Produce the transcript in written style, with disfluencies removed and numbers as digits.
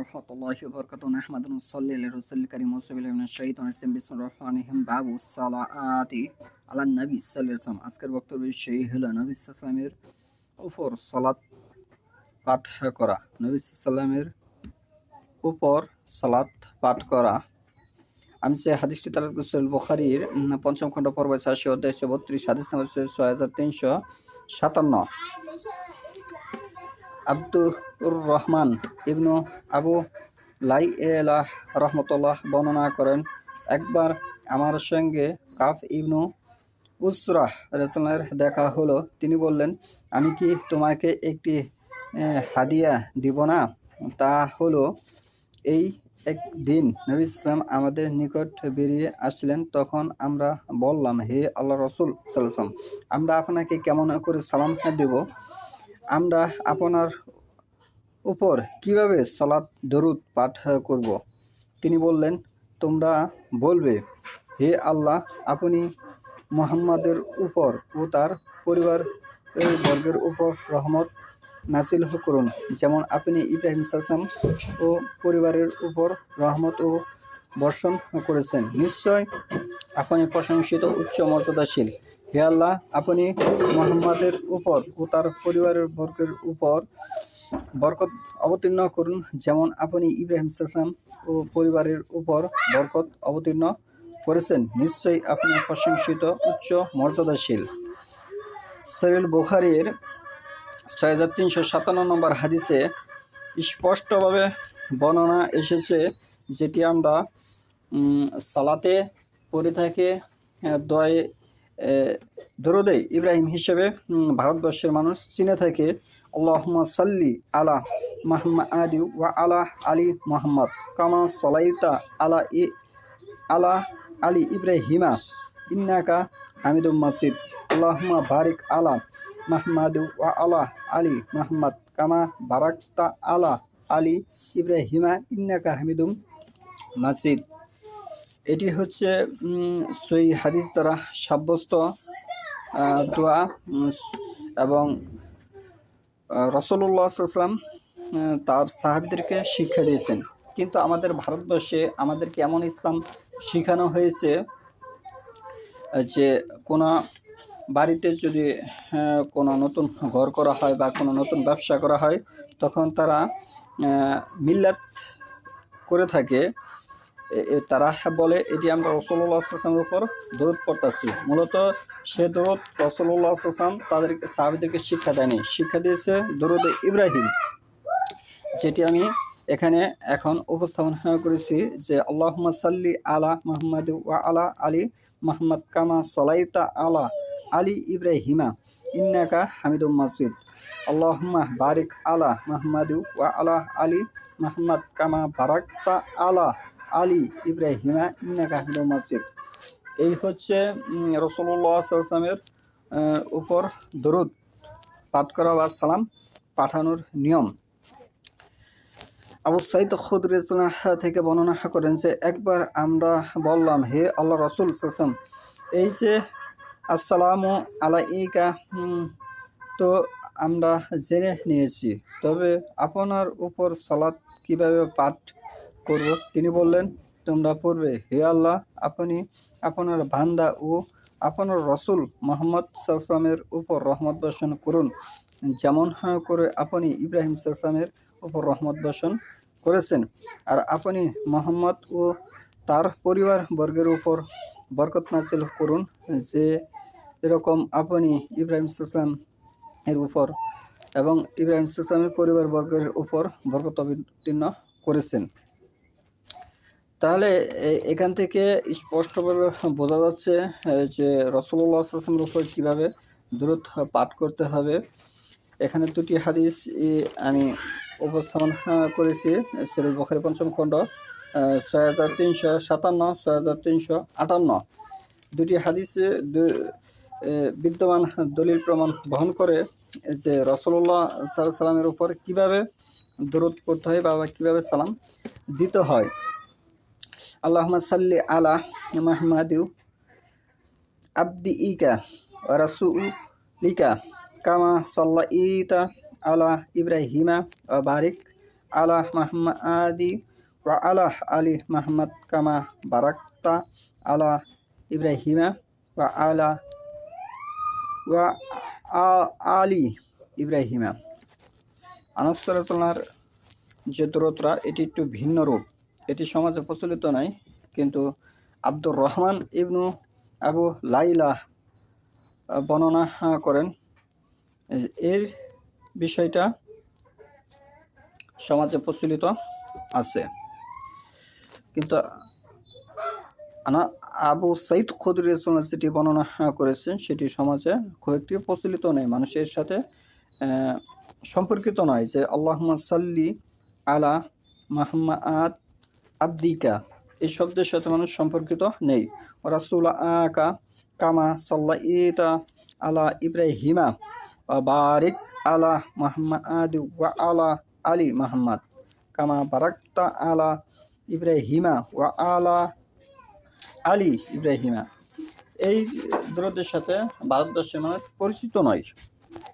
রহমতুল্লাহি ওয়া বারাকাতুহু নাহমাদুহু ওয়া নুসাল্লি আলা রাসূলিল কারীম ওয়া সাল্লাল্লাহু মিনাশ শাইতানির রাজিম বিসমিল্লাহির রহমানির রহিম বাবু সালাতি আলা নবী সাল্লাল্লাহু আলাইহি ওয়াসাল্লাম। আজকের বক্তব্য বিষয় হলো নবী সাল্লাল্লাহু আলাইহি ওয়াসাল্লামের উপর সালাত পাঠ করা। নবী সাল্লাল্লাহু আলাইহি ওয়াসাল্লামের উপর সালাত পাঠ করা। আমি যে হাদিসটি তেলাওয়াত করছি সহিহ বুখারীর পঞ্চম খণ্ড পর্ব ৮৬ অধ্যায় ১৩২ হাদিস নাম্বার ৬৩৫৭। আব্দুর রহমান ইবনু আবু লাইলাহ রহমতুল্লাহ বর্ণনা করেন, একবার আমার সঙ্গে কাফ ইবনু উসরাহ রাসূলের দেখা হলো। তিনি বললেন, আমি কি তোমাকে একটি হাদিয়া দিব না? তা হলো, এই একদিন নবী সাল্লাল্লাহু আলাইহি ওয়াসাল্লাম আমাদের নিকট বেরিয়ে আসলেন। তখন আমরা বললাম, হে আল্লাহ রাসূল সাল্লাল্লাহু আলাইহি ওয়াসাল্লাম, আমরা আপনাকে কেমন করে সালাম দেব? আমরা আপনার উপর কিভাবে সালাত দরুদ পাঠ করব? তিনি বললেন, তোমরা বলবে, হে আল্লাহ, আপনি মুহাম্মাদের উপর ও তার পরিবার বর্গের উপর রহমত নাযিল করুন, যেমন আপনি ইব্রাহিম সাল্লাম ও পরিবারের উপর রহমত ও বর্ষণ করেছেন। নিশ্চয় আপনি প্রশংসিত উচ্চ মর্যাদাশীল। হে আল্লাহ, আপনি মুহাম্মাদের উপর ও তার পরিবারের বর্গের উপর বরকত অবতীর্ণ করুন, যেমন আপনি ইব্রাহিম সাল্লাম ও পরিবারের উপর বরকত অবতীর্ণ করেছেন। নিশ্চয়ই আপনি প্রশংসিত উচ্চ মর্যাদাশীল। সহিহ বুখারীর ৬৩৫৭ নম্বর হাদিসে স্পষ্টভাবে বর্ণনা এসেছে, যেটি আমরা সালাতে পড়ে থাকি দোয়ায়ে দরুদে ইব্রাহিম হিসেবে ভারতবর্ষের মানুষ চিনে থাকে। আল্লাহুম্মা সাল্লি আলা মুহাম্মাদি ওয়া আলা আলি মুহাম্মদ কামা সাল্লাইতা আলা আলি ইব্রাহিমা ইন্নাকা হামিদুম মাজিদ। আল্লাহুম্মা বারিক আলা মুহাম্মাদি ওয়া আলা আলি মুহাম্মদ কামা বারাকতা আলা আলি ইব্রাহিমা ইন্নাকা হামিদুম মাজিদ। এটি হচ্ছে সহিহ হাদিস দ্বারা সাব্যস্ত দোয়া এবং রাসূলুল্লাহ সাল্লাল্লাহু আলাইহি ওয়াসাল্লাম তার সাহাবীদেরকে শিক্ষা দিয়েছেন। কিন্তু আমাদের ভারতবর্ষে আমাদেরকে এমন ইসলাম শেখানো হয়েছে যে কোনো বাড়িতে যদি কোনো নতুন ঘর করা হয় বা কোনো নতুন ব্যবসা করা হয়, তখন তারা মিল্লাত করে থাকে। তারা বলে, এটি আমরা রাসূলুল্লাহ সাল্লাল্লাহু আলাইহি ওয়াসাল্লামের উপর দরুদ পড়তেছি। মূলত সে দরুদ রাসূলুল্লাহ সাল্লাল্লাহু আলাইহি ওয়াসাল্লাম তাদেরকে সাহাবীদেরকে শিক্ষা দেয়নি, শিক্ষা দিয়েছে দরুদ ইব্রাহিম, যেটি আমি এখানে এখন উপস্থাপন করেছি যে আল্লাহুম্মা সাল্লি আলা মুহাম্মাদ ওয়া আলা আলি মুহাম্মদ কামা সাল্লাইতা আলা আলি ইব্রাহিমা ইন্নাকা হামিদুম মাজিদ। আল্লাহুম্মা বারিক আলা মুহাম্মাদ ওয়া আলা আলি মুহাম্মদ কামা বারাকতা আলা আলি ইব্রাহিমা ইন্নাকা হামিদুম মাজিদ। এই হচ্ছে রাসূলুল্লাহ সাল্লাল্লাহু আলাইহি ওয়াসাল্লামের উপর দরুদ পাঠ করা বা সালাম পাঠানোর নিয়ম। আবু সাঈদ খুদরী থেকে বর্ণনা করেন যে একবার আমরা বললাম, হে আল্লাহ রাসূল সাল্লাল্লাহু আলাইহি ওয়াসাল্লাম, এই যে আসসালামু আলাইকা তো আমরা জেনে নিয়েছি, তবে আপনার উপর সালাত কিভাবে পাঠ করব? তিনি বললেন, তোমরা পড়বে, হে আল্লাহ, আপনি আপনার বান্দা ও আপনার রাসূল মুহাম্মদ সাল্লাল্লাহু আলাইহি ওয়াসাল্লামের উপর রহমত বর্ষণ করুন, যেমন করে আপনি ইব্রাহিম সাল্লাল্লাহু আলাইহি ওয়াসাল্লামের উপর রহমত বর্ষণ করেছেন। আর আপনি মুহাম্মদ ও তার পরিবার বর্গের উপর বরকত নাযিল করুন, যে এরকম আপনি ইব্রাহিম সাল্লাল্লাহু আলাইহি ওয়াসাল্লাম এর উপর এবং ইব্রাহিম সাল্লাল্লাহু আলাইহি ওয়াসাল্লামের পরিবার বর্গের উপর বরকত অবতীর্ণ করেছেন। তাহলে এখান থেকে স্পষ্টভাবে বোঝা যাচ্ছে যে রাসূলুল্লাহ সাল্লাল্লাহু আলাইহি ওয়াসাল্লামের উপর কীভাবে দরুদ পাঠ করতে হবে। এখানে দুটি হাদিস আমি উপস্থাপন করেছি। সহিহ বুখারী পঞ্চম খণ্ড ৬৩৫৭ ৬৩৫৮। দুটি হাদিসে বিদ্যমান দলিল প্রমাণ বহন করে যে রাসূলুল্লাহ সাল্লাল্লাহু আলাইহি ওয়াসাল্লামের উপর কীভাবে দরুদ পড়তে হয় বা কীভাবে সালাম দিতে হয়। আল্লাহুম্মা সাল্লি আলা মুহাম্মাদি আবদিকা ওয়া রাসূলিকা কামা সাল্লাইতা আলা ইব্রাহিমা ওয়া বারিক আলা মুহাম্মাদি ওয়া আলা আলি মুহাম্মাদ কামা বারাকতা আলা ইব্রাহিমা ওয়া আলা ওয়া আলি ইব্রাহিমা। আনাস রাদিয়াল্লাহু যে দূরত্রা এটি একটু ভিন্ন রূপ, এটি সমাজে প্রচলিত নাই, কিন্তু আব্দুর রহমান ইবনু আবু লাইলা বর্ণনা করেন এর বিষয়টা সমাজে প্রচলিত আছে। কিন্তু আবু সাইদ খুদরি রাদিয়াল্লাহু যেটি বর্ণনা করেছেন সেটি সমাজে খুব একটি প্রচলিত নেই, মানুষের সাথে সম্পর্কিত নয়, যে আল্লাহুম্মা সাল্লি আলা মুহাম্মাদ আবদিকা এই শব্দের সাথে মানুষ সম্পর্কিত নেই। রাসূল আকা কামা সাল্লাইতা আলা ইব্রাহিমা ওয়া বারিক আলা মুহাম্মাদ ওয়া আলা আলি মুহাম্মাদ কামা বারাকতা আলা ইব্রাহিমা ওয়া আলা আলি ইব্রাহিমা। এই দূরত্বের সাথে ভারতবর্ষের মানুষ পরিচিত নয়।